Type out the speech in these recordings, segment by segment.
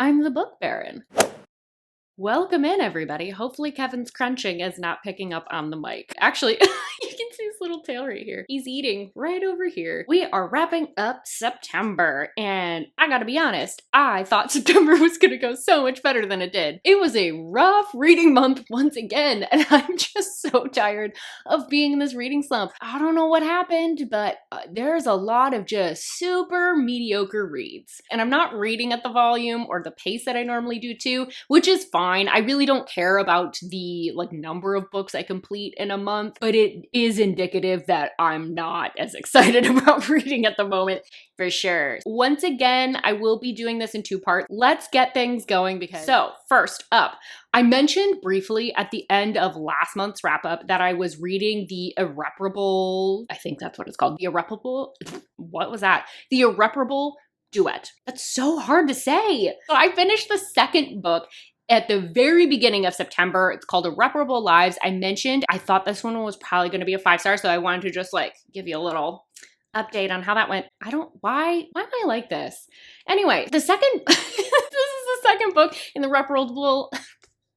I'm the Book Baron. Welcome in, everybody. Hopefully Kevin's crunching is not picking up on the mic. Actually, you can see his little tail right here. He's eating right over here. We are wrapping up September, and I gotta be honest, I thought September was gonna go so much better than it did. It was a rough reading month once again, and I'm just so tired of being in this reading slump. I don't know what happened, but there's a lot of just super mediocre reads. And I'm not reading at the volume or the pace that I normally do too, which is fine. I really don't care about the number of books I complete in a month, but it is indicative that I'm not as excited about reading at the moment, for sure. Once again, I will be doing this in two parts. Let's get things going So first up, I mentioned briefly at the end of last month's wrap up that I was reading the Irreparable, I think that's what it's called. The Irreparable, what was that? The Irreparable Duet. That's so hard to say. So I finished the second book at the very beginning of September. It's called Reparable Lives. I mentioned I thought this one was probably going to be a 5-star, so I wanted to just give you a little update on how that went. Why am I like this? Anyway, this is the second book in the Reparable,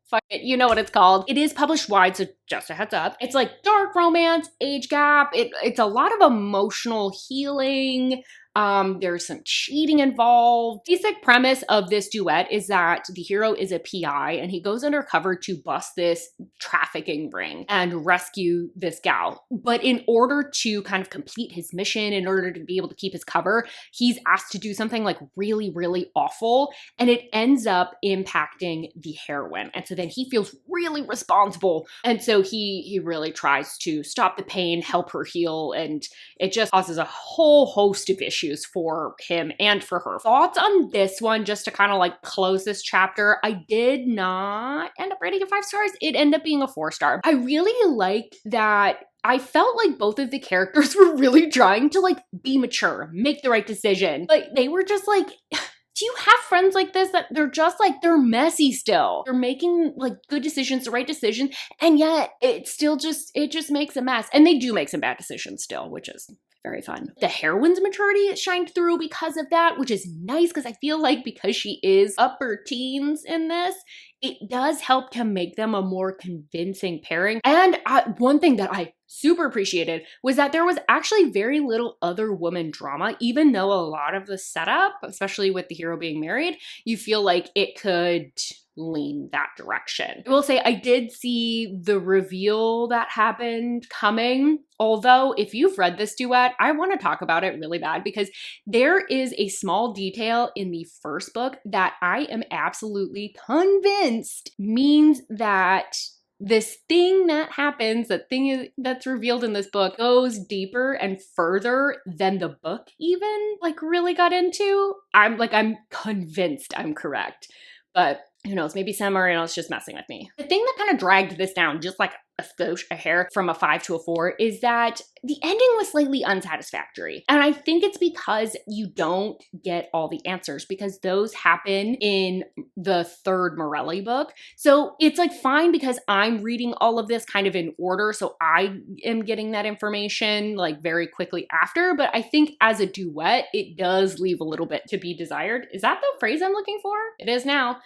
fuck it, you know what it's called. It is published wide, so just a heads up. It's dark romance, age gap. It's a lot of emotional healing. There's some cheating involved. Basic premise of this duet is that the hero is a PI and he goes undercover to bust this trafficking ring and rescue this gal. But in order to kind of complete his mission, in order to be able to keep his cover, he's asked to do something really, really awful, and it ends up impacting the heroine. And so then he feels really responsible. And so he really tries to stop the pain, help her heal, and it just causes a whole host of issues for him and for her. Thoughts on this one, just to kind of close this chapter. I did not end up rating it 5 stars. It ended up being a 4-star. I really liked that I felt like both of the characters were really trying to be mature, make the right decision. But they were just do you have friends like this that they're just they're messy still? They're making good decisions, the right decision, and yet it just makes a mess. And they do make some bad decisions still, which is very fun. The heroine's maturity shined through because of that, which is nice because I feel because she is upper teens in this, it does help to make them a more convincing pairing. And one thing that I super appreciated was that there was actually very little other woman drama, even though a lot of the setup, especially with the hero being married, you feel like it could lean that direction. I will say I did see the reveal that happened coming. Although, if you've read this duet, I want to talk about it really bad because there is a small detail in the first book that I am absolutely convinced means that this thing that happens, that's revealed in this book, goes deeper and further than the book even really got into. I'm convinced I'm correct, but who knows? Maybe San Marino's just messing with me. The thing that kind of dragged this down, just a skosh, a hair, from a 5 to a 4, is that the ending was slightly unsatisfactory. And I think it's because you don't get all the answers, because those happen in the third Morelli book. So it's fine because I'm reading all of this kind of in order, so I am getting that information very quickly after. But I think as a duet, it does leave a little bit to be desired. Is that the phrase I'm looking for? It is now.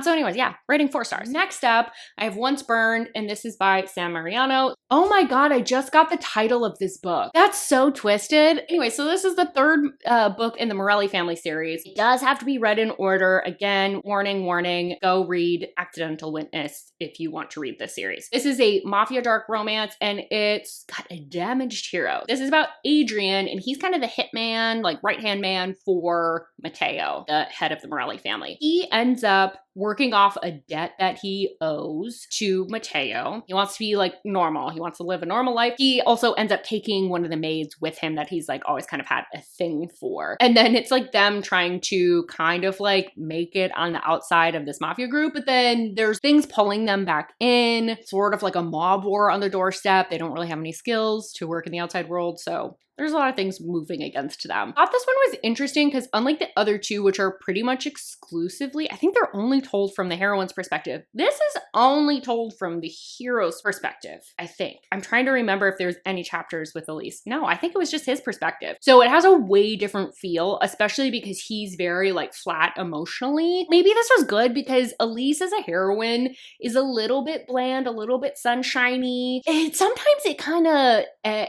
So anyways, yeah, rating 4 stars. Next up, I have Once Burned, and this is by San Mariano. Oh my god, I just got the title of this book. That's so twisted. Anyway, so this is the third book in the Morelli family series. It does have to be read in order. Again, warning, go read Accidental Witness if you want to read this series. This is a mafia dark romance, and it's got a damaged hero. This is about Adrian, and he's kind of the hitman, right-hand man for Matteo, the head of the Morelli family. He ends up working off a debt that he owes to Matteo. He wants to be normal. He wants to live a normal life. He also ends up taking one of the maids with him that he's always kind of had a thing for. And then it's them trying to kind of make it on the outside of this mafia group, but then there's things pulling them back in, sort of a mob war on the doorstep. They don't really have any skills to work in the outside world, so There's a lot of things moving against them. I thought this one was interesting because unlike the other two, which are pretty much exclusively, I think they're only told from the heroine's perspective. This is only told from the hero's perspective, I think. I'm trying to remember if there's any chapters with Elise. No, I think it was just his perspective. So it has a way different feel, especially because he's very like flat emotionally. Maybe this was good because Elise as a heroine is a little bit bland, a little bit sunshiny. Sometimes it kind of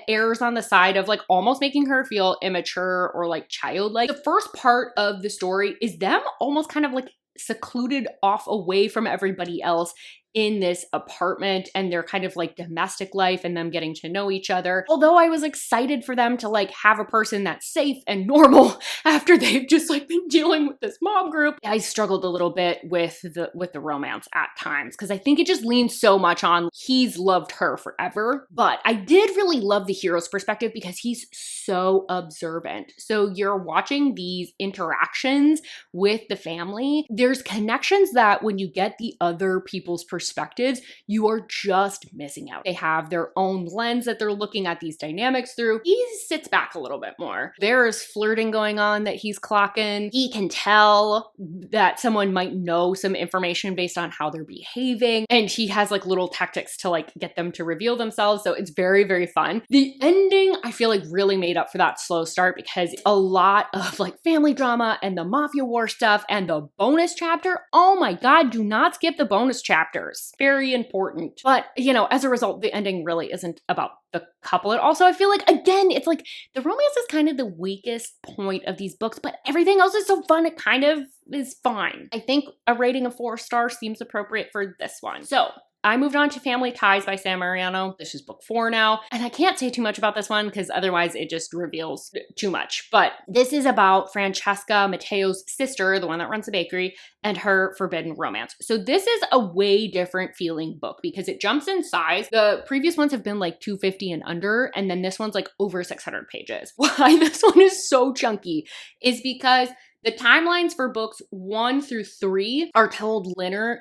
errs on the side of like almost making her feel immature or like childlike. The first part of the story is them almost kind of like secluded off away from everybody else in this apartment and their kind of like domestic life and them getting to know each other. Although I was excited for them to like have a person that's safe and normal after they've just like been dealing with this mob group, I struggled a little bit with the romance at times because I think it just leans so much on he's loved her forever. But I did really love the hero's perspective because he's so observant. So you're watching these interactions with the family. There's connections that when you get the other people's perspectives, you are just missing out. They have their own lens that they're looking at these dynamics through. He sits back a little bit more. There is flirting going on that he's clocking. He can tell that someone might know some information based on how they're behaving. And he has like little tactics to like get them to reveal themselves. So it's very, very fun. The ending, I feel like really made up for that slow start because a lot of like family drama and the mafia war stuff and the bonus chapter. Oh my God, do not skip the bonus chapters. Very important. But, you know, as a result, the ending really isn't about the couple. And also, I feel like, again, it's like the romance is kind of the weakest point of these books, but everything else is so fun. It kind of is fine. I think a rating of 4 stars seems appropriate for this one. So I moved on to Family Ties by Sam Mariano. This is book 4 now. And I can't say too much about this one because otherwise it just reveals too much. But this is about Francesca Matteo's sister, the one that runs the bakery, and her forbidden romance. So this is a way different feeling book because it jumps in size. The previous ones have been like 250 and under, and then this one's like over 600 pages. Why this one is so chunky is because the timelines for books 1 through 3 are told linearly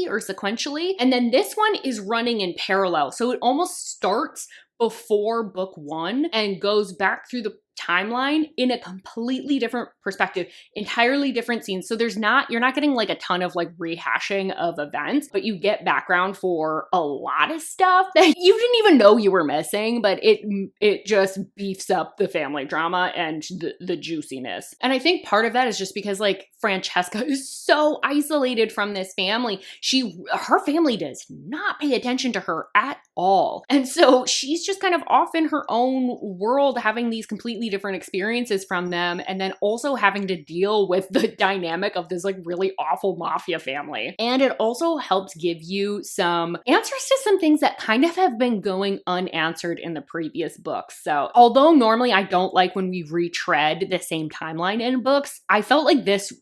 or sequentially. And then this one is running in parallel. So it almost starts before book 1 and goes back through the timeline in a completely different perspective, entirely different scenes. So you're not getting like a ton of like rehashing of events, but you get background for a lot of stuff that you didn't even know you were missing, but it just beefs up the family drama and the juiciness. And I think part of that is just because like Francesca is so isolated from this family. Her family does not pay attention to her at all. And so she's just kind of off in her own world having these completely different experiences from them, and then also having to deal with the dynamic of this like really awful mafia family. And it also helps give you some answers to some things that kind of have been going unanswered in the previous books. So although normally I don't like when we retread the same timeline in books, I felt like this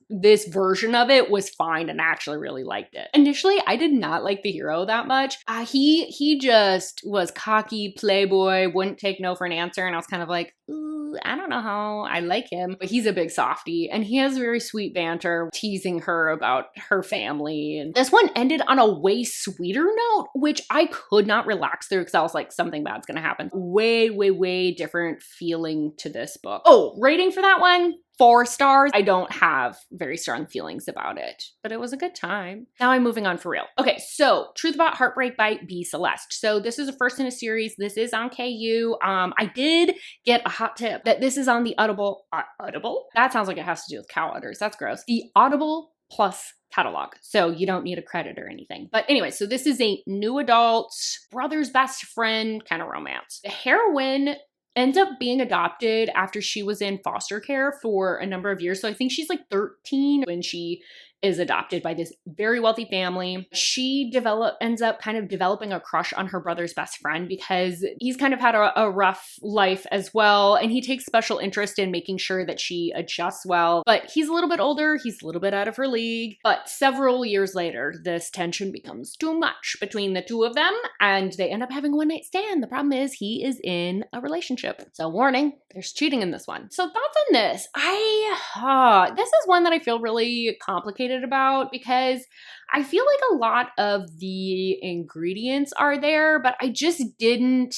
version of it was fine and I actually really liked it. Initially, I did not like the hero that much. He just was cocky, playboy, wouldn't take no for an answer, and I was kind of like, ooh, I don't know how I like him, but he's a big softie and he has very sweet banter teasing her about her family. And this one ended on a way sweeter note, which I could not relax through because I was like, something bad's gonna happen. Way, way, way different feeling to this book. Oh, rating for that one? 4 stars. I don't have very strong feelings about it, but it was a good time. Now I'm moving on for real. Okay, so Truth About Heartbreak by B. Celeste. So this is the first in a series. This is on KU. I did get a hot tip that this is on the Audible. Audible? That sounds like it has to do with cow udders. That's gross. The Audible Plus catalog. So you don't need a credit or anything. But anyway, so this is a new adult brother's best friend kind of romance. The heroine ends up being adopted after she was in foster care for a number of years. So I think she's like 13 when she is adopted by this very wealthy family. She ends up kind of developing a crush on her brother's best friend because he's kind of had a rough life as well. And he takes special interest in making sure that she adjusts well. But he's a little bit older. He's a little bit out of her league. But several years later, this tension becomes too much between the two of them and they end up having a one-night stand. The problem is he is in a relationship. So warning, there's cheating in this one. So thoughts on this? This is one that I feel really complicated about because I feel like a lot of the ingredients are there, but I just didn't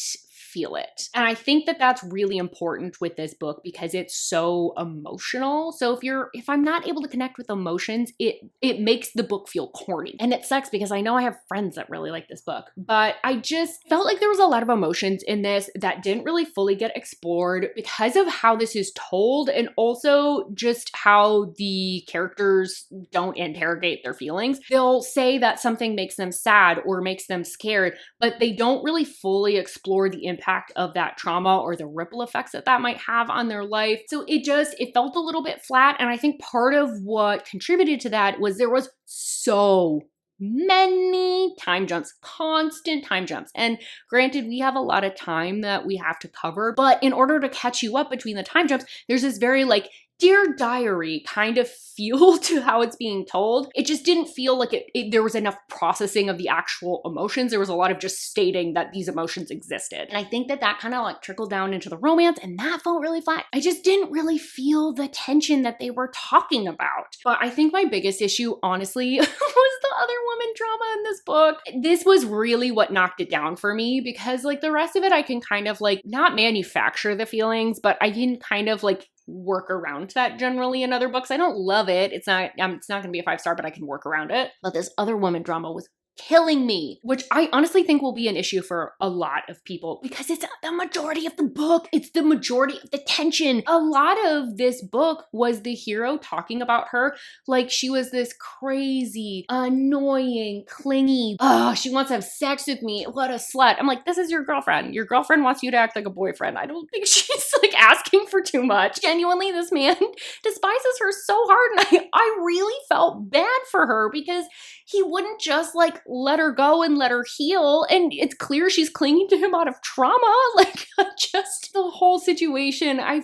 feel it. And I think that that's really important with this book because it's so emotional. So if I'm not able to connect with emotions, it makes the book feel corny. And it sucks because I know I have friends that really like this book, but I just felt like there was a lot of emotions in this that didn't really fully get explored because of how this is told, and also just how the characters don't interrogate their feelings. They'll say that something makes them sad or makes them scared, but they don't really fully explore the impact of that trauma or the ripple effects that that might have on their life. So it felt a little bit flat. And I think part of what contributed to that was there was so many time jumps, constant time jumps. And granted, we have a lot of time that we have to cover, but in order to catch you up between the time jumps, there's this very like Dear Diary kind of feel to how it's being told. It just didn't feel like there was enough processing of the actual emotions. There was a lot of just stating that these emotions existed. And I think that kind of like trickled down into the romance, and that felt really flat. I just didn't really feel the tension that they were talking about. But I think my biggest issue, honestly, was the other woman drama in this book. This was really what knocked it down for me, because like the rest of it, I can kind of like not manufacture the feelings, but I can kind of like work around that generally in other books. I don't love it. It's not going to be a 5-star, but I can work around it. But this other woman drama was killing me, which I honestly think will be an issue for a lot of people because it's the majority of the book. It's the majority of the tension. A lot of this book was the hero talking about her like she was this crazy, annoying, clingy, she wants to have sex with me. What a slut. I'm like, this is your girlfriend. Your girlfriend wants you to act like a boyfriend. I don't think she's like asking for too much. Genuinely, this man despises her so hard, and I really felt bad for her because he wouldn't just like let her go and let her heal. And it's clear she's clinging to him out of trauma. Like just the whole situation, I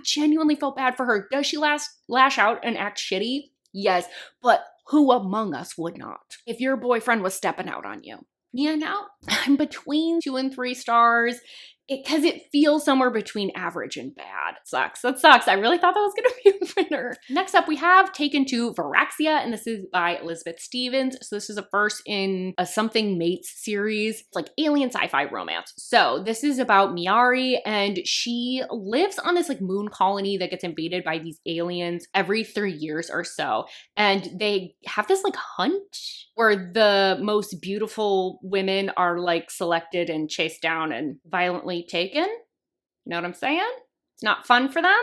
genuinely felt bad for her. Does she lash out and act shitty? Yes, but who among us would not? If your boyfriend was stepping out on you. You know, I'm between 2 and 3 stars. Because it feels somewhere between average and bad. Sucks. That sucks. I really thought that was going to be a winner. Next up, we have Taken to Veraxia, and this is by Elizabeth Stevens. So this is a first in a Something Mates series. It's like alien sci-fi romance. So this is about Miari, and she lives on this like moon colony that gets invaded by these aliens every 3 years or so. And they have this like hunt where the most beautiful women are like selected and chased down and violently taken. You know what I'm saying? It's not fun for them.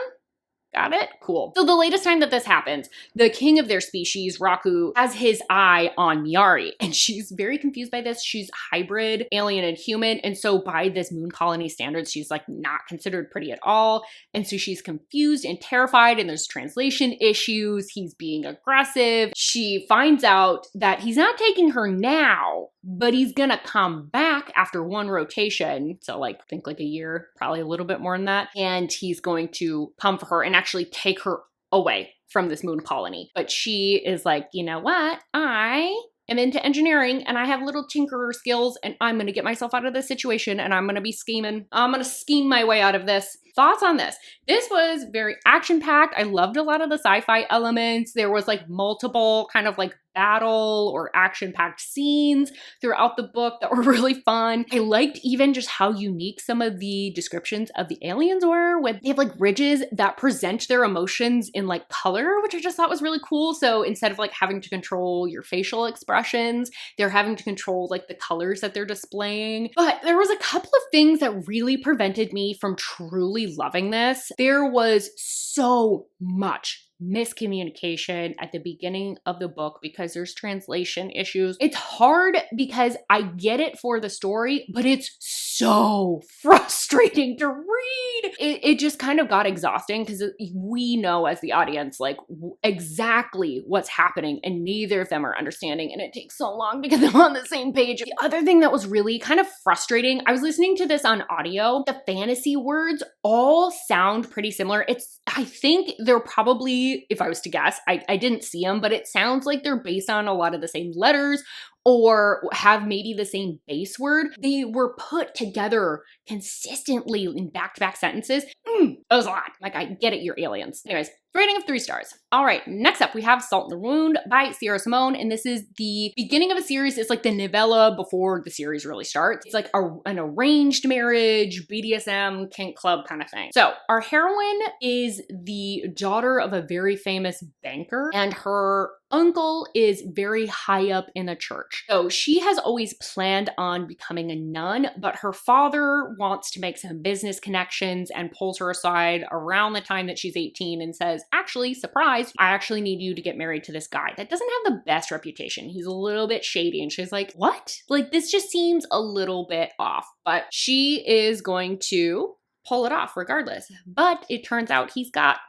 Got it? Cool. So the latest time that this happens, the king of their species, Raku, has his eye on Miari, and she's very confused by this. She's hybrid, alien and human, and so by this moon colony standards, she's like not considered pretty at all. And so she's confused and terrified, and there's translation issues. He's being aggressive. She finds out that he's not taking her now, but he's gonna come back after one rotation. So like, think like a year, probably a little bit more than that. And he's going to come for her and actually take her away from this moon colony. But she is like, you know what? I am into engineering and I have little tinkerer skills, and I'm gonna get myself out of this situation, and I'm gonna be scheming. I'm gonna scheme my way out of this. Thoughts on this? This was very action-packed. I loved a lot of the sci-fi elements. There was like multiple kind of like battle or action-packed scenes throughout the book that were really fun. I liked even just how unique some of the descriptions of the aliens were, with they have like ridges that present their emotions in like color, which I just thought was really cool. So instead of like having to control your facial expressions, they're having to control like the colors that they're displaying. But there was a couple of things that really prevented me from truly loving this. There was so much miscommunication at the beginning of the book because there's translation issues. It's hard because I get it for the story, but it's so frustrating to read. It just kind of got exhausting because we know as the audience like exactly what's happening, and neither of them are understanding, and it takes so long to get them on the same page. The other thing that was really kind of frustrating, I was listening to this on audio. The fantasy words all sound pretty similar. I think they're probably, if I was to guess, I didn't see them, but it sounds like they're based on a lot of the same letters or have maybe the same base word. They were put together consistently in back-to-back sentences. That was a lot. Like, I get it, you're aliens. Anyways, Rating of 3 stars. All right, next up we have Salt in the Wound by Sierra Simone, and this is the beginning of a series. It's like the novella before the series really starts. It's like an arranged marriage, BDSM, kink club kind of thing. So our heroine is the daughter of a very famous banker, and her uncle is very high up in a church. So she has always planned on becoming a nun, but her father wants to make some business connections and pulls her aside around the time that she's 18 and says, actually, surprise, I actually need you to get married to this guy that doesn't have the best reputation. He's a little bit shady. And she's like, what? Like, this just seems a little bit off. But she is going to pull it off regardless. But it turns out he's got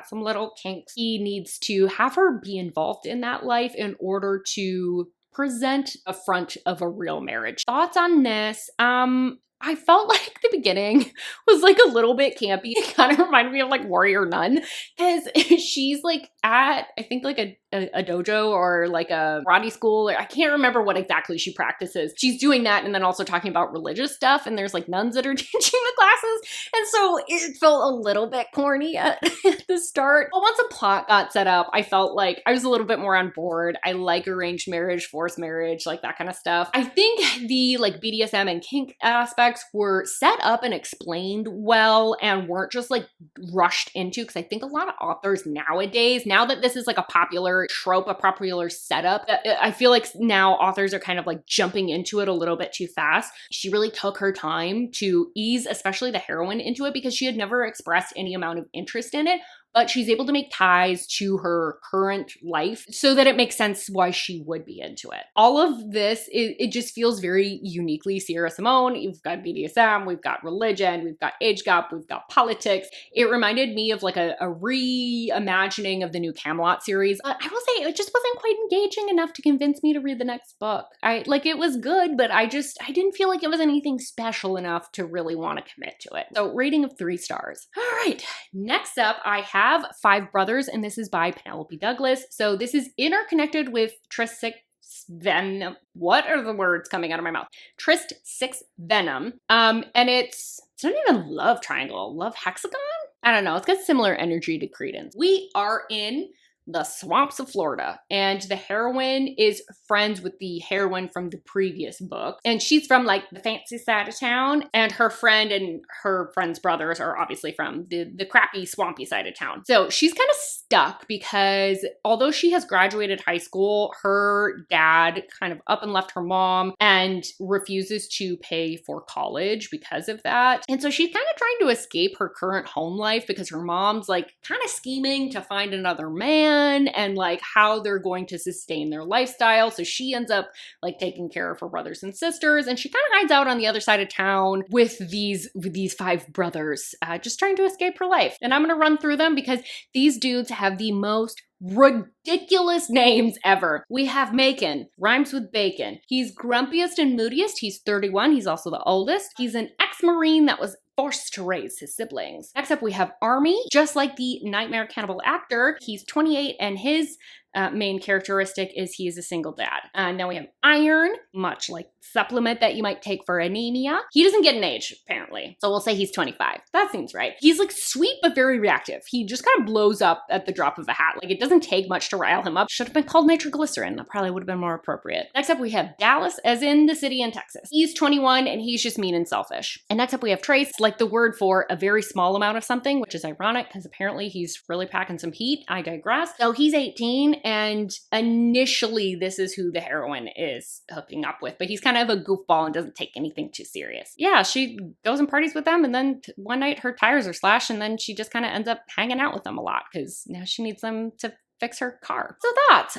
some little kinks. He needs to have her be involved in that life in order to present a front of a real marriage. Thoughts on this? I felt like the beginning was like a little bit campy. It kind of reminded me of like Warrior Nun, because she's like at, I think like a dojo or like a karate school, or I can't remember what exactly she practices. She's doing that and then also talking about religious stuff, and there's like nuns that are teaching the classes. And so it felt a little bit corny at the start. But once a plot got set up, I felt like I was a little bit more on board. I like arranged marriage, forced marriage, like that kind of stuff. I think the like BDSM and kink aspects were set up and explained well and weren't just like rushed into, because I think a lot of authors nowadays, now that this is like a popular trope, a popular setup, I feel like now authors are kind of like jumping into it a little bit too fast. She really took her time to ease, especially the heroine, into it, because she had never expressed any amount of interest in it. But she's able to make ties to her current life so that it makes sense why she would be into it. All of this, it just feels very uniquely Sierra Simone. We've got BDSM, we've got religion, we've got age gap, we've got politics. It reminded me of like a reimagining of the new Camelot series. But I will say it just wasn't quite engaging enough to convince me to read the next book. It was good, but I didn't feel like it was anything special enough to really want to commit to it. So rating of 3 stars. All right, next up I have 5 Brothers, and this is by Penelope Douglas. So this is interconnected with Trist 6 Venom. What are the words coming out of my mouth? Trist 6 Venom. And it's not even love triangle, love hexagon? I don't know. It's got similar energy to Credence. We are in the swamps of Florida, and the heroine is friends with the heroine from the previous book, and she's from like the fancy side of town, and her friend and her friend's brothers are obviously from the crappy swampy side of town. So she's kind of stuck because although she has graduated high school, her dad kind of up and left her mom and refuses to pay for college because of that. And so she's kind of trying to escape her current home life because her mom's like kind of scheming to find another man and like how they're going to sustain their lifestyle. So she ends up like taking care of her brothers and sisters, and she kind of hides out on the other side of town with these 5 brothers, just trying to escape her life. And I'm gonna run through them because these dudes have the most ridiculous names ever. We have Macon, rhymes with bacon. He's grumpiest and moodiest. He's 31. He's also the oldest. He's an ex-Marine that was forced to raise his siblings. Next up, we have Army. Just like the Nightmare Cannibal actor, he's 28, and his main characteristic is he is a single dad. Now we have Iron, much like supplement that you might take for anemia. He doesn't get an age, apparently. So we'll say he's 25. That seems right. He's like sweet, but very reactive. He just kind of blows up at the drop of a hat. Like it doesn't take much to rile him up. Should have been called nitroglycerin. That probably would have been more appropriate. Next up, we have Dallas, as in the city in Texas. He's 21 and he's just mean and selfish. And next up, we have Trace, like the word for a very small amount of something, which is ironic because apparently he's really packing some heat. I digress. So he's 18, and initially this is who the heroine is hooking up with, but he's kind of a goofball and doesn't take anything too serious. Yeah, she goes and parties with them, and then one night her tires are slashed, and then she just kind of ends up hanging out with them a lot because now she needs them to fix her car. So that,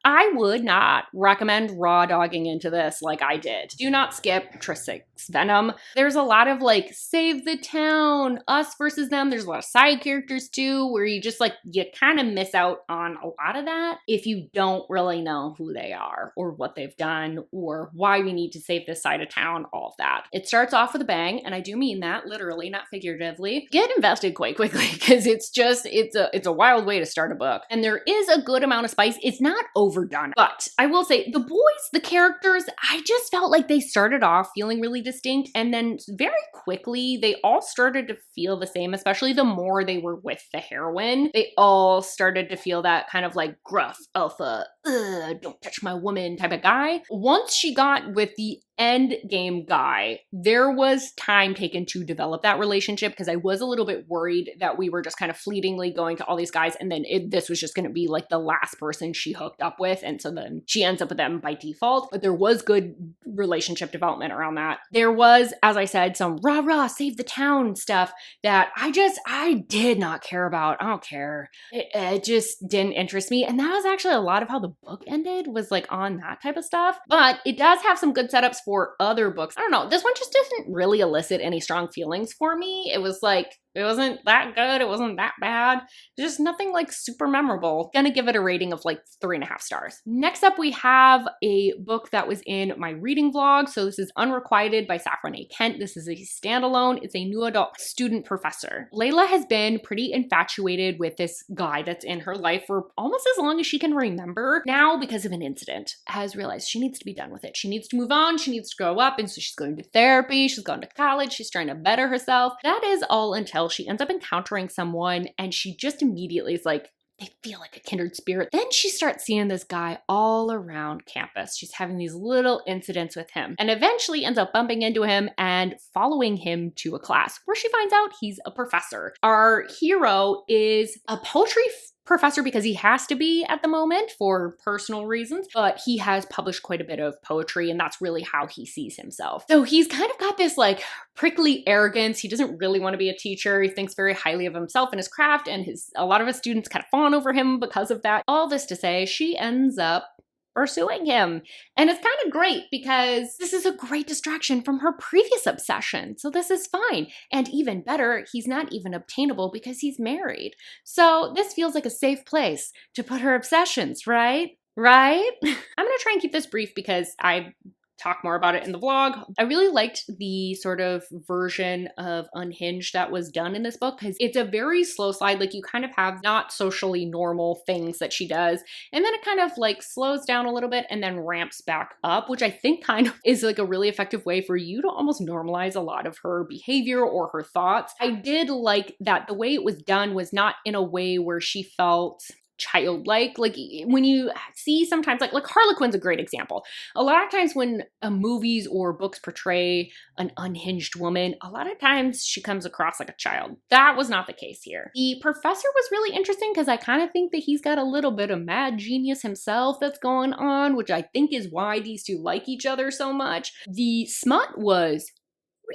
I would not recommend raw dogging into this like I did. Do not skip Trist 6 Venom. There's a lot of like save the town, us versus them. There's a lot of side characters too, where you just like, you kind of miss out on a lot of that if you don't really know who they are or what they've done or why we need to save this side of town, all of that. It starts off with a bang, and I do mean that literally, not figuratively. Get invested quite quickly because it's a wild way to start a book. and there is a good amount of spice. It's not overdone, but I will say the boys, the characters, I just felt like they started off feeling really distinct, and then very quickly they all started to feel the same, especially the more they were with the heroine. They all started to feel that kind of like gruff alpha, don't touch my woman type of guy. Once she got with the end game guy, there was time taken to develop that relationship, because I was a little bit worried that we were just kind of fleetingly going to all these guys and then this was just going to be like the last person she hooked up with, and so then she ends up with them by default. But there was good relationship development around that. There was, as I said, some rah-rah save the town stuff that I did not care about. I don't care. It just didn't interest me, and that was actually a lot of how the book ended, was like on that type of stuff. But it does have some good setups for other books. I don't know, this one just didn't really elicit any strong feelings for me. It was like, it wasn't that good, it wasn't that bad, just nothing like super memorable. Gonna give it a rating of like 3.5 stars. Next up, we have a book that was in my reading vlog. So this is Unrequited by Saffron A. Kent. This is a standalone. It's a new adult student professor. Layla has been pretty infatuated with this guy that's in her life for almost as long as she can remember. Now, because of an incident, has realized she needs to be done with it. She needs to move on, she needs to grow up, and so she's going to therapy, she's going to college, she's trying to better herself. That is all until she ends up encountering someone and she just immediately is like, they feel like a kindred spirit. Then she starts seeing this guy all around campus. She's having these little incidents with him and eventually ends up bumping into him and following him to a class where she finds out he's a professor. Our hero is a poetry professor because he has to be at the moment for personal reasons, but he has published quite a bit of poetry and that's really how he sees himself. So he's kind of got this like prickly arrogance. He doesn't really want to be a teacher. He thinks very highly of himself and his craft, and a lot of his students kind of fawn over him because of that. All this to say, she ends up pursuing him. And it's kind of great because this is a great distraction from her previous obsession. So this is fine. And even better, he's not even obtainable because he's married. So this feels like a safe place to put her obsessions, right? Right? I'm gonna try and keep this brief because I talk more about it in the vlog. I really liked the sort of version of Unhinged that was done in this book because it's a very slow slide. Like you kind of have not socially normal things that she does, and then it kind of like slows down a little bit and then ramps back up, which I think kind of is like a really effective way for you to almost normalize a lot of her behavior or her thoughts. I did like that the way it was done was not in a way where she felt childlike. Like when you see sometimes like Harlequin's a great example. A lot of times when movies or books portray an unhinged woman, a lot of times she comes across like a child. That was not the case here. The professor was really interesting because I kind of think that he's got a little bit of mad genius himself that's going on, which I think is why these two like each other so much. The smut was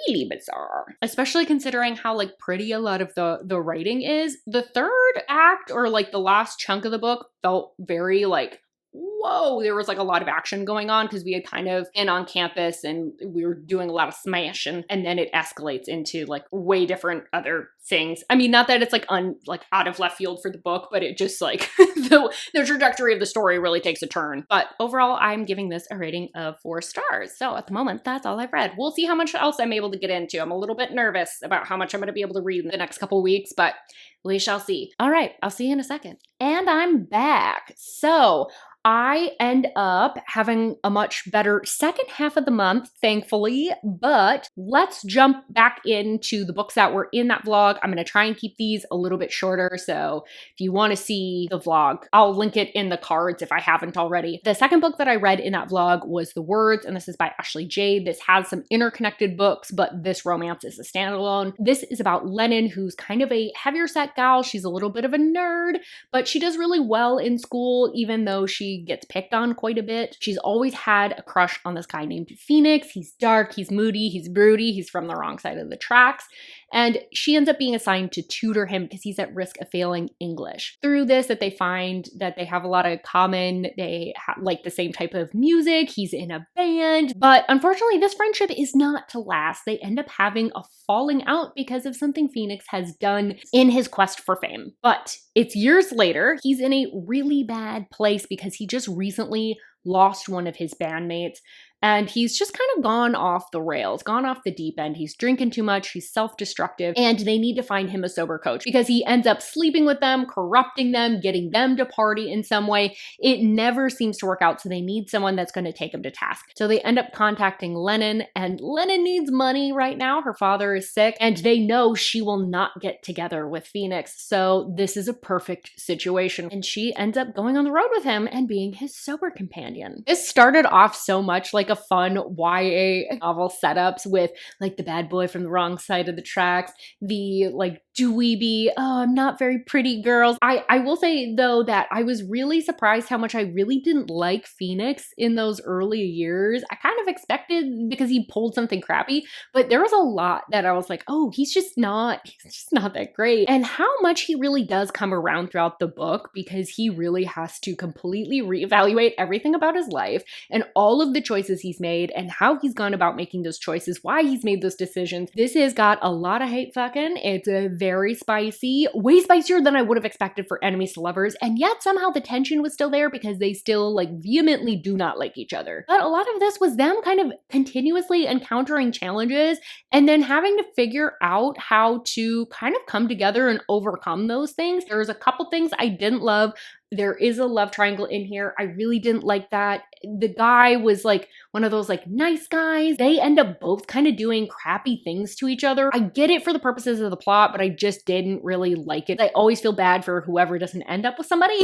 really bizarre, especially considering how like pretty a lot of the writing is. The third act, or like the last chunk of the book, felt very like, whoa, there was like a lot of action going on because we had kind of been on campus and we were doing a lot of smash, and then it escalates into like way different other things. I mean, not that it's like out of left field for the book, but it just like the trajectory of the story really takes a turn. But overall, I'm giving this a rating of 4 stars. So at the moment, that's all I've read. We'll see how much else I'm able to get into. I'm a little bit nervous about how much I'm going to be able to read in the next couple weeks, but we shall see. All right, I'll see you in a second. And I'm back. So I end up having a much better second half of the month, thankfully, but let's jump back into the books that were in that vlog. I'm going to try and keep these a little bit shorter, so if you want to see the vlog, I'll link it in the cards if I haven't already. The second book that I read in that vlog was The Words, and this is by Ashley Jade. This has some interconnected books, but this romance is a standalone. This is about Lennon, who's kind of a heavier set gal. She's a little bit of a nerd, but she does really well in school, even though she gets picked on quite a bit. She's always had a crush on this guy named Phoenix. He's dark, he's moody, he's broody, he's from the wrong side of the tracks. And she ends up being assigned to tutor him because he's at risk of failing English. Through this, that they find that they have a lot of common, they like the same type of music, he's in a band, but unfortunately this friendship is not to last. They end up having a falling out because of something Phoenix has done in his quest for fame. But it's years later, he's in a really bad place because he just recently lost one of his bandmates. and he's just kind of gone off the rails, gone off the deep end. He's drinking too much, he's self-destructive, and they need to find him a sober coach because he ends up sleeping with them, corrupting them, getting them to party in some way. It never seems to work out, so they need someone that's going to take him to task. So they end up contacting Lennon, and Lennon needs money right now. Her father is sick, and they know she will not get together with Phoenix, so this is a perfect situation. And she ends up going on the road with him and being his sober companion. This started off so much like a fun YA novel setups with like the bad boy from the wrong side of the tracks, the like dweeby, oh, I'm not very pretty girls. I will say though that I was really surprised how much I really didn't like Phoenix in those early years. I kind of expected because he pulled something crappy, but there was a lot that I was like, oh, he's just not that great. And how much he really does come around throughout the book because he really has to completely reevaluate everything about his life and all of the choices he's made and how he's gone about making those choices, why he's made those decisions. This has got a lot of hate fucking. It's a very spicy, way spicier than I would have expected for enemies to lovers, and yet somehow the tension was still there because they still like vehemently do not like each other. But a lot of this was them kind of continuously encountering challenges and then having to figure out how to kind of come together and overcome those things. There's a couple things I didn't love. There is a love triangle in here. I really didn't like that. The guy was like one of those like nice guys. They end up both kind of doing crappy things to each other. I get it for the purposes of the plot, but I just didn't really like it. I always feel bad for whoever doesn't end up with somebody,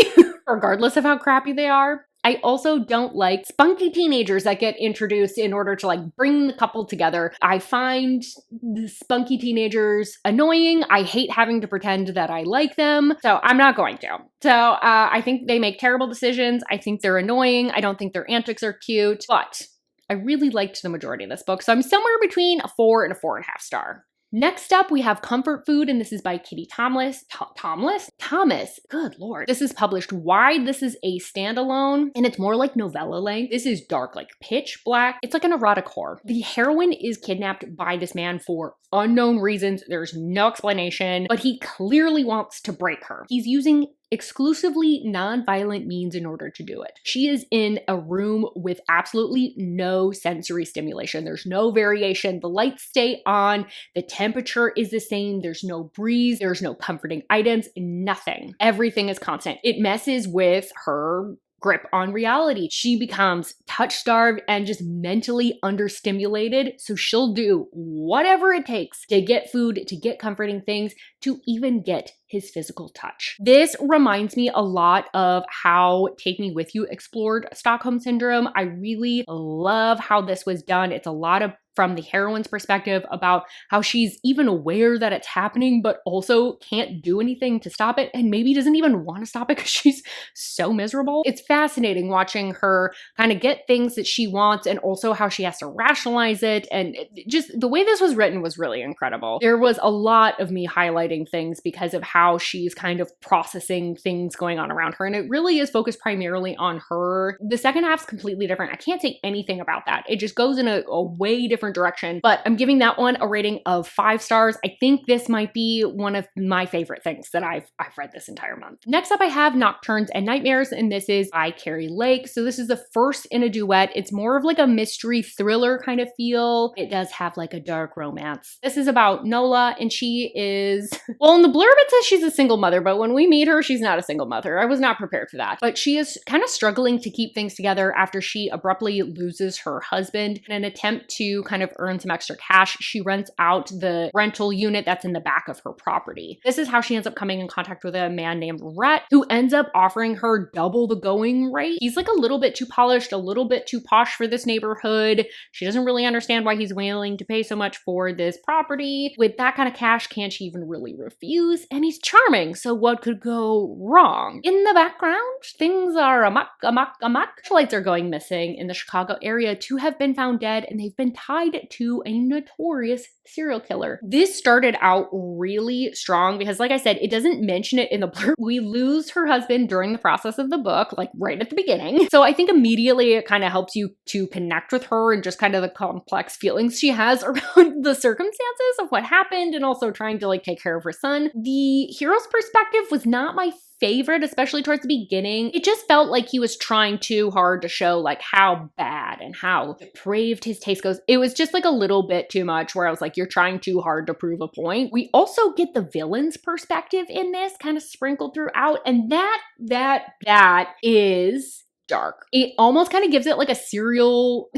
regardless of how crappy they are. I also don't like spunky teenagers that get introduced in order to like bring the couple together. I find the spunky teenagers annoying. I hate having to pretend that I like them, so I'm not going to. So I think they make terrible decisions. I think they're annoying. I don't think their antics are cute, but I really liked the majority of this book, so I'm somewhere between a 4 and a 4.5 star. Next up, we have Comfort Food, and this is by Kitty Thomas. Thomas. Good lord. This is published wide. This is a standalone, and it's more like novella length. This is dark, like pitch black. It's like an erotic horror. The heroine is kidnapped by this man for unknown reasons. There's no explanation, but he clearly wants to break her. He's using exclusively non-violent means in order to do it. She is in a room with absolutely no sensory stimulation. There's no variation. The lights stay on. The temperature is the same. There's no breeze. There's no comforting items. Nothing. Everything is constant. It messes with her grip on reality. She becomes touch-starved and just mentally understimulated, so she'll do whatever it takes to get food, to get comforting things, to even get his physical touch. This reminds me a lot of how Take Me With You explored Stockholm Syndrome. I really love how this was done. It's a lot of from the heroine's perspective about how she's even aware that it's happening, but also can't do anything to stop it, and maybe doesn't even want to stop it because she's so miserable. It's fascinating watching her kind of get things that she wants and also how she has to rationalize it, and just the way this was written was really incredible. There was a lot of me highlighting things because of how she's kind of processing things going on around her, and it really is focused primarily on her. The second half's completely different. I can't say anything about that. It just goes in a way different direction, but I'm giving that one a rating of 5 stars. I think this might be one of my favorite things that I've read this entire month. Next up, I have Nocturnes and Nightmares, and this is by Carrie Lake. So this is the first in a duet. It's more of like a mystery thriller kind of feel. It does have like a dark romance. This is about Nola, and she is, well, in the blurb it says she's a single mother, but when we meet her, she's not a single mother. I was not prepared for that. But she is kind of struggling to keep things together after she abruptly loses her husband. In an attempt to kind of earn some extra cash, she rents out the rental unit that's in the back of her property. This is how she ends up coming in contact with a man named Rhett, who ends up offering her double the going rate. He's like a little bit too polished, a little bit too posh for this neighborhood. She doesn't really understand why he's willing to pay so much for this property. With that kind of cash, can she even really refuse? And he's charming, so what could go wrong? In the background, things are amok. Lights are going missing in the Chicago area. 2 have been found dead, and they've been tied tied to a notorious serial killer. This started out really strong because, like I said, it doesn't mention it in the blurb. We lose her husband during the process of the book, like right at the beginning. So I think immediately it kind of helps you to connect with her and just kind of the complex feelings she has around the circumstances of what happened, and also trying to like take care of her son. The hero's perspective was not my favorite, especially towards the beginning. It just felt like he was trying too hard to show like how bad and how depraved his taste goes. It was just like a little bit too much where I was like, you're trying too hard to prove a point. We also get the villain's perspective in this kind of sprinkled throughout, and that is dark. It almost kind of gives it like a serial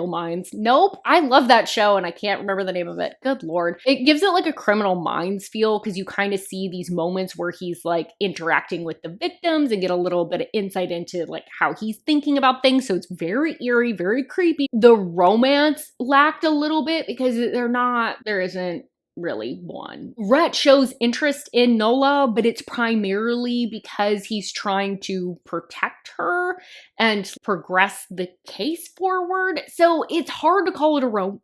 minds. Nope. I love that show and I can't remember the name of it. Good Lord. It gives it like a Criminal Minds feel because you kind of see these moments where he's like interacting with the victims and get a little bit of insight into like how he's thinking about things. So it's very eerie, very creepy. The romance lacked a little bit because there isn't really one. Rhett shows interest in Nola, but it's primarily because he's trying to protect her and progress the case forward. So it's hard to call it a romance.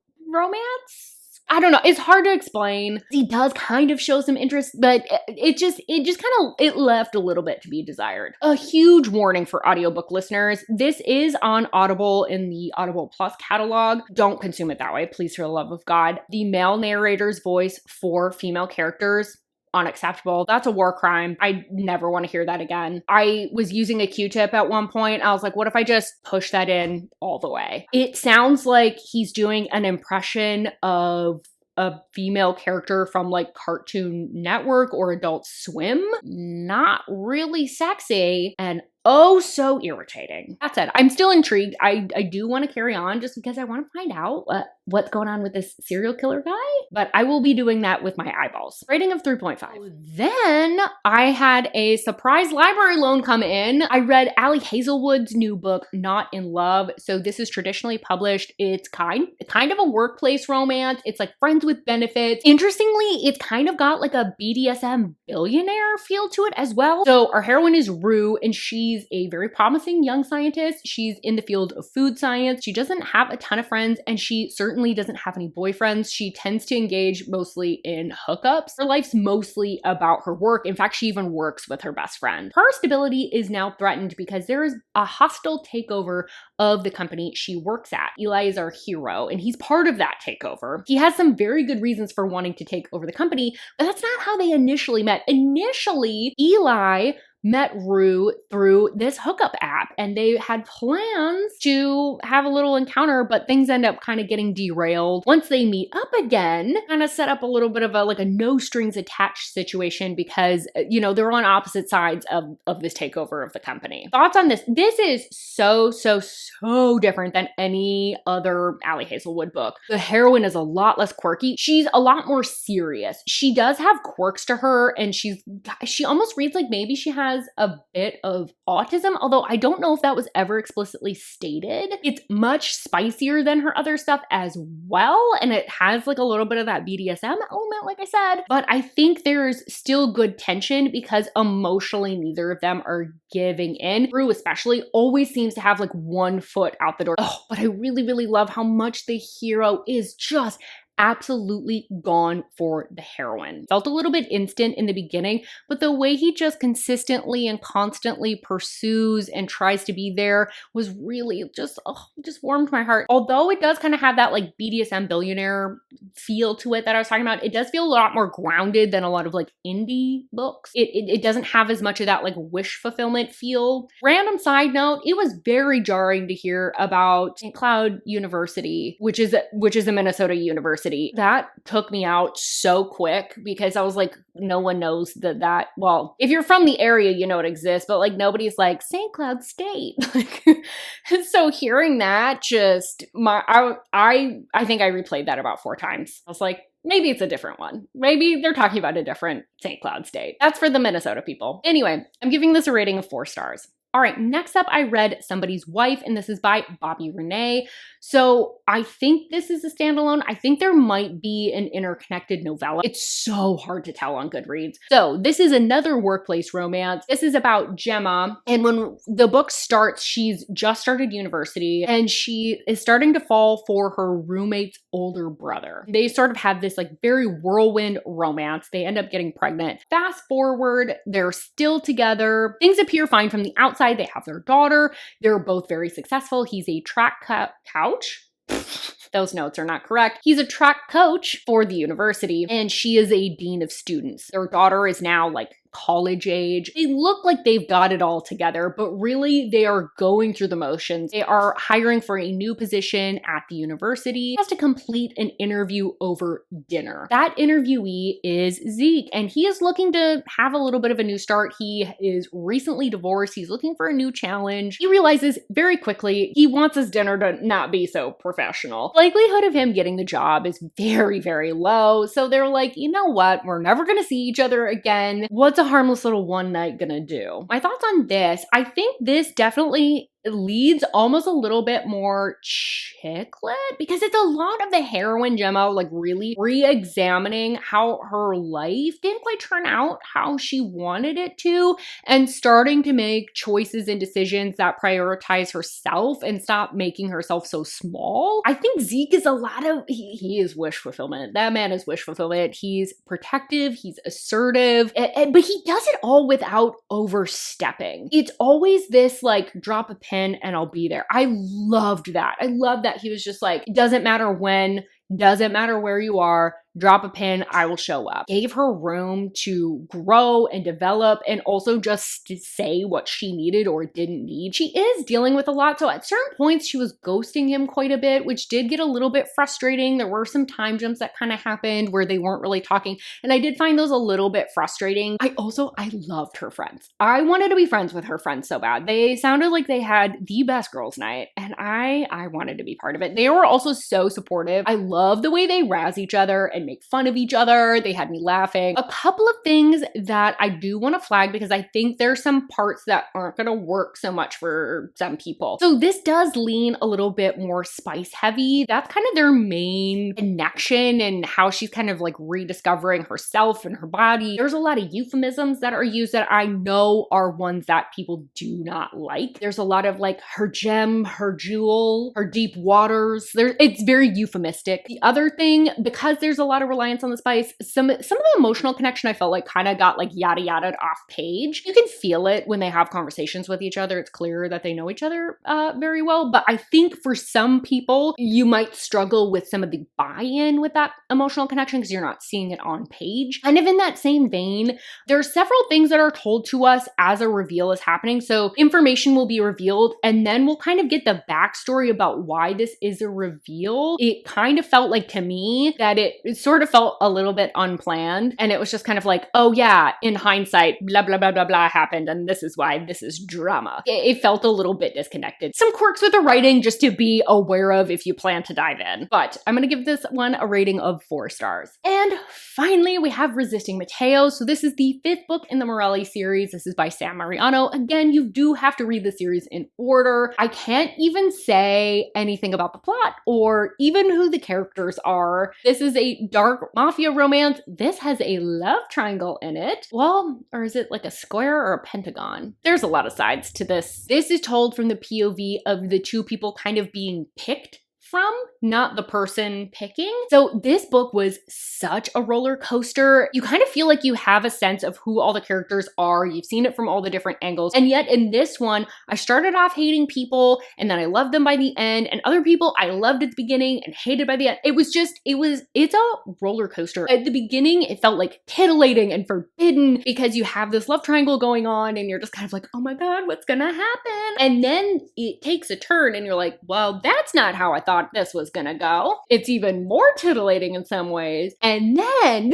I don't know. It's hard to explain. He does kind of show some interest, but it left a little bit to be desired. A huge warning for audiobook listeners. This is on Audible in the Audible Plus catalog. Don't consume it that way, please, for the love of God. The male narrator's voice for female characters, unacceptable. That's a war crime. I never want to hear that again. I was using a Q-tip at one point. I was like, what if I just push that in all the way? It sounds like he's doing an impression of a female character from like Cartoon Network or Adult Swim. Not really sexy and oh so irritating. That said, I'm still intrigued. I do want to carry on just because I want to find out what's going on with this serial killer guy, but I will be doing that with my eyeballs. Rating of 3.5. Then I had a surprise library loan come in. I read Allie Hazelwood's new book, Not in Love. So this is traditionally published. It's kind of a workplace romance. It's like friends with benefits. Interestingly, it's kind of got like a BDSM billionaire feel to it as well. So our heroine is Rue, and she's a very promising young scientist. She's in the field of food science. She doesn't have a ton of friends, and she certainly doesn't have any boyfriends. She tends to engage mostly in hookups. Her life's mostly about her work. In fact, she even works with her best friend. Her stability is now threatened because there is a hostile takeover of the company she works at. Eli is our hero, and he's part of that takeover. He has some very good reasons for wanting to take over the company, but that's not how they initially met. Initially, Eli met Rue through this hookup app, and they had plans to have a little encounter, but things end up kind of getting derailed. Once they meet up again, kind of set up a little bit of a no strings attached situation because, they're on opposite sides of this takeover of the company. Thoughts on this? This is so different than any other Allie Hazelwood book. The heroine is a lot less quirky. She's a lot more serious. She does have quirks to her, and she almost reads like maybe she has a bit of autism, although I don't know if that was ever explicitly stated. It's much spicier than her other stuff as well, and it has like a little bit of that BDSM element, like I said, but I think there's still good tension because emotionally neither of them are giving in. Rue especially always seems to have like one foot out the door. Oh, but I really love how much the hero is just absolutely gone for the heroine. Felt a little bit instant in the beginning, but the way he just consistently and constantly pursues and tries to be there was really just warmed my heart. Although it does kind of have that like BDSM billionaire feel to it that I was talking about, it does feel a lot more grounded than a lot of like indie books. It doesn't have as much of that like wish fulfillment feel. Random side note, it was very jarring to hear about St. Cloud University, which is a Minnesota university. That took me out so quick because I was like, no one knows that, well, if you're from the area, you know it exists, but like nobody's like St. Cloud State. So hearing that just, I think I replayed that about 4 times. I was like, maybe it's a different one. Maybe they're talking about a different St. Cloud State. That's for the Minnesota people. Anyway, I'm giving this a rating of 4 stars. All right, next up, I read Somebody's Wife, and this is by Bobby Renee. So I think this is a standalone. I think there might be an interconnected novella. It's so hard to tell on Goodreads. So this is another workplace romance. This is about Gemma, and when the book starts, she's just started university, and she is starting to fall for her roommate's older brother. They sort of have this like very whirlwind romance. They end up getting pregnant. Fast forward, they're still together. Things appear fine from the outside. They have their daughter. They're both very successful. He's a track couch. Those notes are not correct. He's a track coach for the university, and she is a dean of students. Their daughter is now like college age. They look like they've got it all together, but really they are going through the motions. They are hiring for a new position at the university. He has to complete an interview over dinner. That interviewee is Zeke, and he is looking to have a little bit of a new start. He is recently divorced. He's looking for a new challenge. He realizes very quickly he wants his dinner to not be so professional. Likelihood of him getting the job is very, very low. So they're like, you know what? We're never going to see each other again. What's a harmless little one night gonna do? My thoughts on this, I think this definitely leads almost a little bit more chick lit because it's a lot of the heroine Gemma like really re-examining how her life didn't quite turn out how she wanted it to, and starting to make choices and decisions that prioritize herself and stop making herself so small. I think Zeke is a lot of, he is wish fulfillment. That man is wish fulfillment. He's protective, he's assertive, but he does it all without overstepping. It's always this like drop a pin and I'll be there. I loved that. I love that he was just like, it doesn't matter when, doesn't matter where you are, drop a pin, I will show up. Gave her room to grow and develop and also just to say what she needed or didn't need. She is dealing with a lot, so at certain points she was ghosting him quite a bit, which did get a little bit frustrating. There were some time jumps that kind of happened where they weren't really talking, and I did find those a little bit frustrating. I loved her friends. I wanted to be friends with her friends so bad. They sounded like they had the best girls' night, and I wanted to be part of it. They were also so supportive. I love the way they razz each other and make fun of each other. They had me laughing. A couple of things that I do want to flag because I think there's some parts that aren't going to work so much for some people. So this does lean a little bit more spice heavy. That's kind of their main connection and how she's kind of like rediscovering herself and her body. There's a lot of euphemisms that are used that I know are ones that people do not like. There's a lot of like her gem, her jewel, her deep waters. It's very euphemistic. The other thing, because there's a lot of reliance on the spice, some of the emotional connection I felt like kind of got like yada yada off page. You can feel it when they have conversations with each other. It's clear that they know each other very well, but I think for some people, you might struggle with some of the buy-in with that emotional connection because you're not seeing it on page. Kind of in that same vein, there are several things that are told to us as a reveal is happening. So information will be revealed and then we'll kind of get the backstory about why this is a reveal. It kind of felt like to me that it sort of felt a little bit unplanned, and it was just kind of like, oh yeah, in hindsight, blah, blah, blah, blah, blah happened, and this is why this is drama. It felt a little bit disconnected. Some quirks with the writing just to be aware of if you plan to dive in. But I'm gonna give this one a rating of 4 stars. And finally, we have Resisting Mateo. So this is the 5th book in the Morelli series. This is by Sam Mariano. Again, you do have to read the series in order. I can't even say anything about the plot or even who the characters are. This is a dark mafia romance. This has a love triangle in it. Well, or is it like a square or a pentagon? There's a lot of sides to this. This is told from the POV of the two people kind of being picked from, not the person picking. So this book was such a roller coaster. You kind of feel like you have a sense of who all the characters are. You've seen it from all the different angles. And yet in this one, I started off hating people and then I loved them by the end, and other people I loved at the beginning and hated by the end. It's a roller coaster. At the beginning, it felt like titillating and forbidden because you have this love triangle going on and you're just kind of like, oh my God, what's gonna happen? And then it takes a turn and you're like, well, that's not how I thought this was gonna go. It's even more titillating in some ways. And then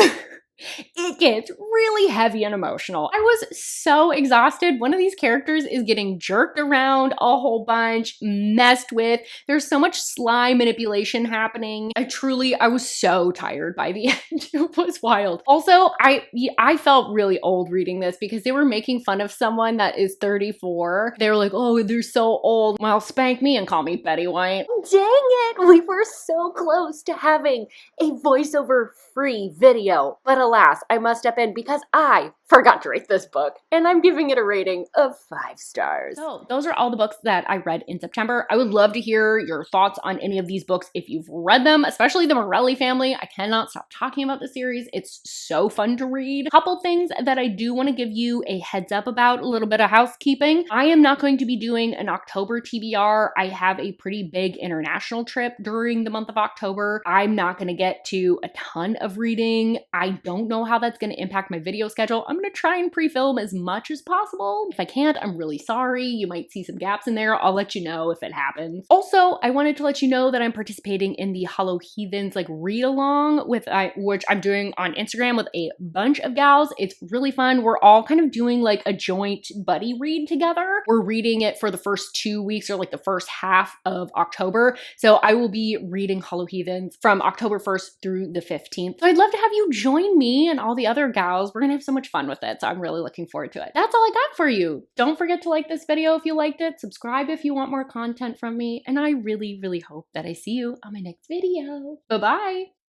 It gets really heavy and emotional. I was so exhausted. One of these characters is getting jerked around a whole bunch, messed with. There's so much slime manipulation happening. I was so tired by the end. It was wild. Also, I felt really old reading this because they were making fun of someone that is 34. They were like, oh, they're so old. Well, spank me and call me Betty White. Dang it, we were so close to having a voiceover free video. But alas, I must step in because I forgot to rate this book, and I'm giving it a rating of 5 stars. So those are all the books that I read in September. I would love to hear your thoughts on any of these books if you've read them, especially the Morelli family. I cannot stop talking about the series. It's so fun to read. A couple things that I do want to give you a heads up about, a little bit of housekeeping. I am not going to be doing an October TBR. I have a pretty big international trip during the month of October. I'm not going to get to a ton of reading. I don't know how that's going to impact my video schedule. I'm going to try and pre-film as much as possible. If I can't, I'm really sorry. You might see some gaps in there. I'll let you know if it happens. Also, I wanted to let you know that I'm participating in the Hollow Heathens read along with which I'm doing on Instagram with a bunch of gals. It's really fun. We're all kind of doing a joint buddy read together. We're reading it for the first 2 weeks or the first half of October. So I will be reading Hollow Heathens from October 1st through the 15th. So I'd love to have you join me and all the other gals. We're gonna have so much fun with it. So I'm really looking forward to it. That's all I got for you. Don't forget to like this video if you liked it. Subscribe if you want more content from me. And I really, really hope that I see you on my next video. Bye-bye.